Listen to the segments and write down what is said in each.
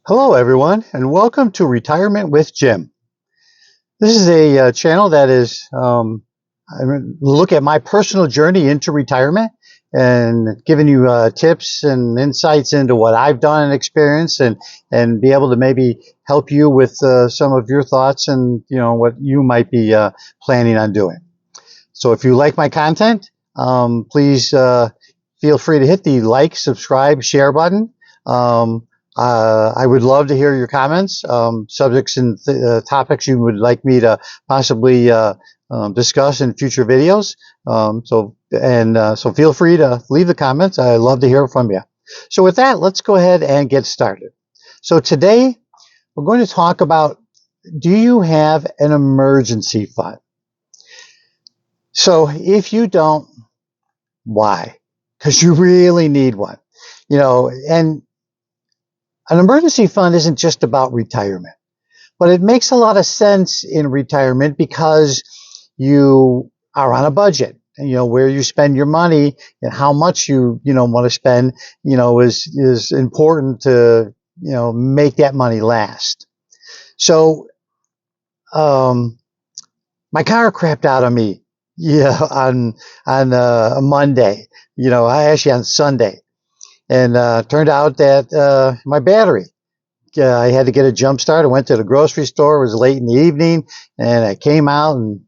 Hello, everyone, and welcome to Retirement with Jim. This is a channel that is I look at my personal journey into retirement and giving you tips and insights into what I've done and experienced, and be able to maybe help you with some of your thoughts and what you might be planning on doing. So, if you like my content, please feel free to hit the like, subscribe, share button. I would love to hear your comments, subjects and topics you would like me to possibly discuss in future videos. So feel free to leave the comments. I love to hear from you. So with that, let's go ahead and get started. So today we're going to talk about, do you have an emergency fund? So if you don't, why? Because you really need one. And an emergency fund isn't just about retirement, but it makes a lot of sense in retirement because you are on a budget. Where you spend your money and how much you want to spend, is important to, make that money last. So, my car crapped out on me, on a Monday, on Sunday. And turned out that my battery, I had to get a jump start. I went to the grocery store. It was late in the evening, and I came out, and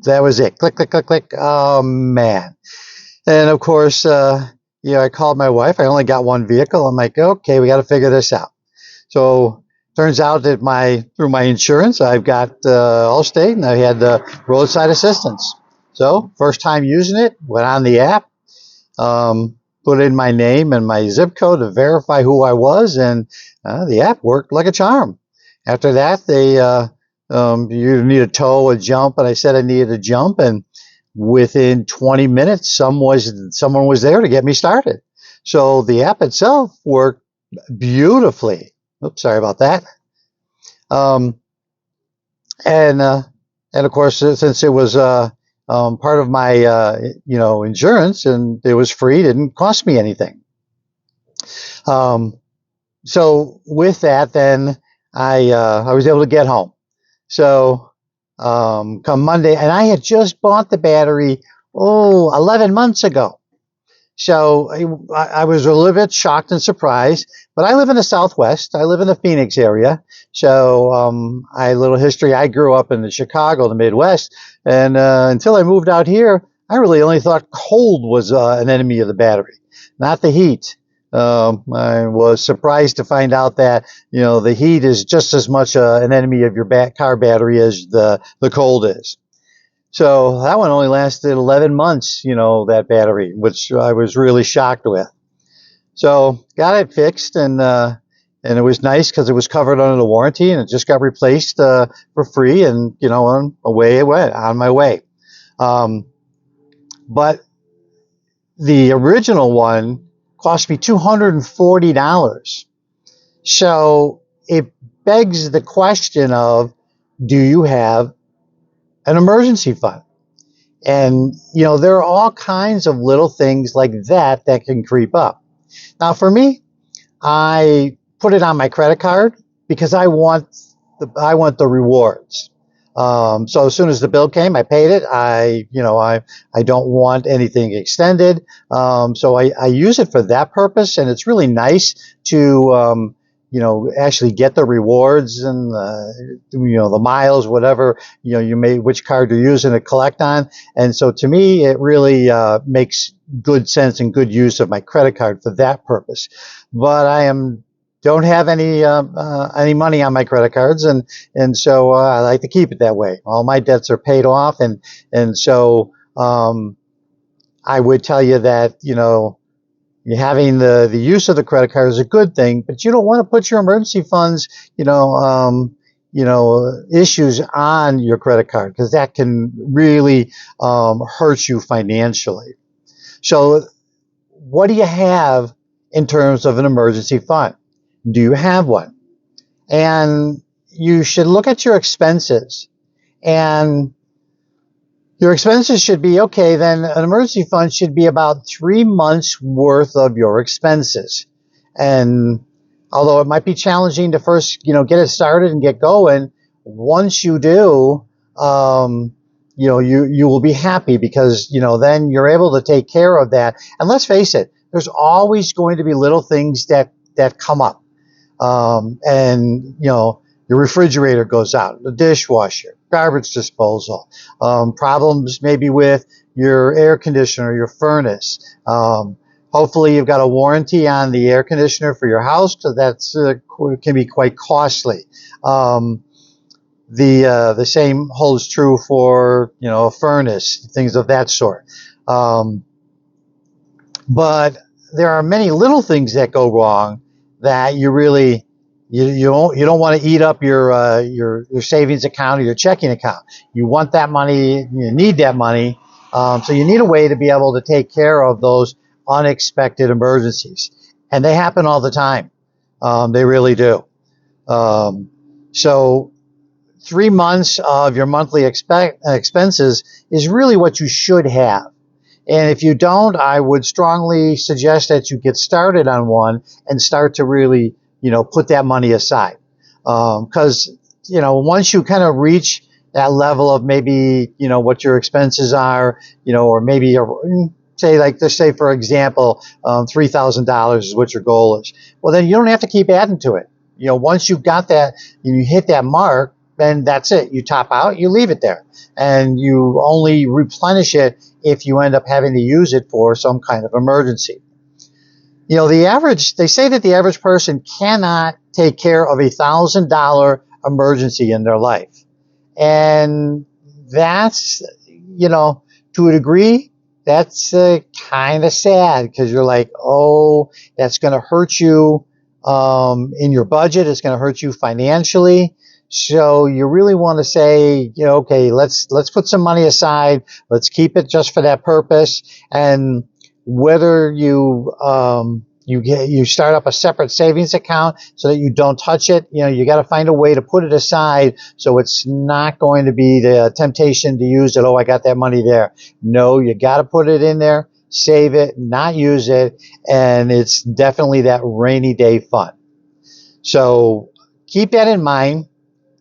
that was it. Click, click, click, click. Oh, man. And, of course, I called my wife. I only got one vehicle. I'm like, okay, we got to figure this out. So turns out that through my insurance, I've got Allstate, and I had roadside assistance. So first time using it, went on the app. Put in my name and my zip code to verify who I was, and the app worked like a charm. After that, you need a tow, a jump, and I said I needed a jump, and within 20 minutes, someone was there to get me started. So the app itself worked beautifully. Oops, sorry about that. And of course, since it was part of my insurance, and it was free, didn't cost me anything. So with that, then I was able to get home. So come Monday, and I had just bought the battery 11 months ago. So I was a little bit shocked and surprised, but I live in the Southwest. I live in the Phoenix area. So a little history. I grew up in the Chicago, the Midwest, and until I moved out here, I really only thought cold was an enemy of the battery, not the heat. I was surprised to find out that the heat is just as much an enemy of your car battery as the cold is. So that one only lasted 11 months, that battery, which I was really shocked with. So got it fixed, and it was nice because it was covered under the warranty, and it just got replaced for free, and away it went on my way. But the original one cost me $240. So it begs the question of, do you have an emergency fund? And, there are all kinds of little things like that can creep up. Now, for me, I put it on my credit card because I want the rewards. So as soon as the bill came, I paid it. I don't want anything extended. So I use it for that purpose, and it's really nice to, actually get the rewards and the miles, whatever, which card you're using to collect on. And so to me, it really makes good sense and good use of my credit card for that purpose. But don't have any money on my credit cards, and so I like to keep it that way. All my debts are paid off, and so I would tell you that having the use of the credit card is a good thing, but you don't want to put your emergency funds, issues on your credit card, because that can really hurt you financially. So what do you have in terms of an emergency fund? Do you have one? And you should look at your expenses, and your expenses should be, okay, then an emergency fund should be about 3 months worth of your expenses. And although it might be challenging to first, get it started and get going. Once you do, you will be happy because, then you're able to take care of that. And let's face it, there's always going to be little things that come up. Your refrigerator goes out, the dishwasher, garbage disposal, problems maybe with your air conditioner, your furnace. Hopefully you've got a warranty on the air conditioner for your house, because that's can be quite costly. The same holds true for, a furnace, things of that sort. But there are many little things that go wrong that you really you don't want to eat up your savings account or your checking account. You want that money, you need that money, so you need a way to be able to take care of those unexpected emergencies, and they happen all the time. They really do. So 3 months of your monthly expenses is really what you should have. And if you don't, I would strongly suggest that you get started on one and start to really, put that money aside. Because, once you kind of reach that level of maybe, what your expenses are, or maybe let's say, for example, $3,000 is what your goal is. Well, then you don't have to keep adding to it. Once you've got that, you hit that mark, then that's it. You top out, you leave it there, and you only replenish it if you end up having to use it for some kind of emergency. They say that the average person cannot take care of $1,000 emergency in their life. And that's, to a degree, that's kind of sad, because you're like, oh, that's going to hurt you in your budget. It's going to hurt you financially. So you really want to say, okay, let's put some money aside. Let's keep it just for that purpose. And whether you start up a separate savings account so that you don't touch it, you got to find a way to put it aside so it's not going to be the temptation to use it. Oh, I got that money there. No, you got to put it in there, save it, not use it, and it's definitely that rainy day fund. So keep that in mind.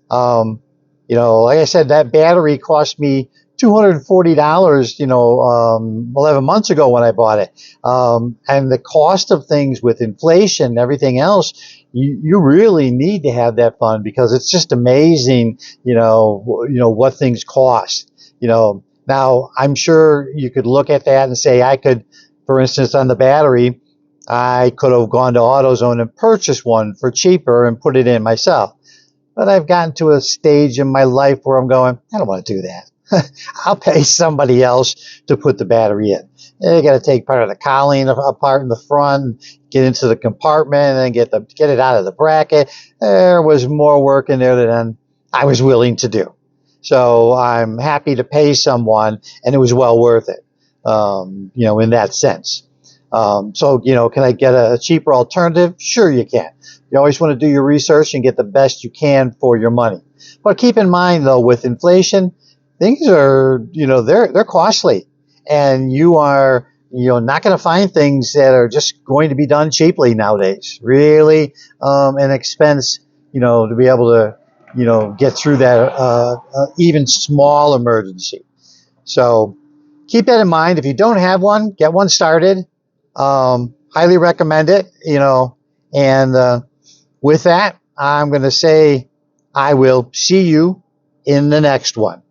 Like I said, that battery cost me $240, 11 months ago when I bought it. And the cost of things with inflation and everything else, you really need to have that fund, because it's just amazing, what things cost. Now I'm sure you could look at that and say, I could, for instance, on the battery, I could have gone to AutoZone and purchased one for cheaper and put it in myself. But I've gotten to a stage in my life where I'm going, I don't want to do that. I'll pay somebody else to put the battery in. You got to take part of the cowling apart in the front, get into the compartment, and then get it out of the bracket. There was more work in there than I was willing to do. So I'm happy to pay someone, and it was well worth it, in that sense. Can I get a cheaper alternative? Sure you can. You always want to do your research and get the best you can for your money. But keep in mind, though, with inflation, things are, they're costly. And you are, not going to find things that are just going to be done cheaply nowadays. Really, an expense, to be able to, get through that even small emergency. So keep that in mind. If you don't have one, get one started. Highly recommend it, and with that, I'm going to say I will see you in the next one.